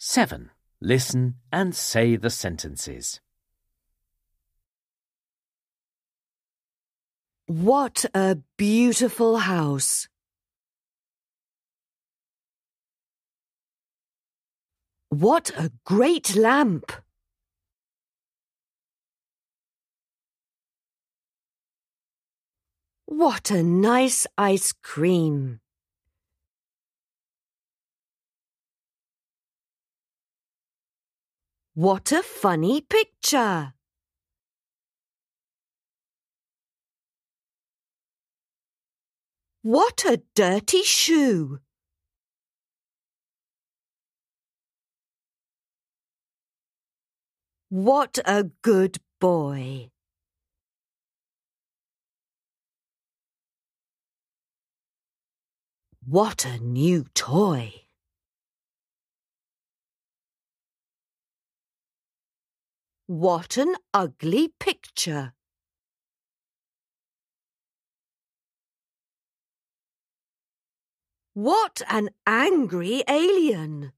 7. Listen and say the sentences. What a beautiful house. What a great lamp. What a nice ice cream. What a funny picture. What a dirty shoe. What a good boy. What a new toy. What an ugly picture. What an angry alien.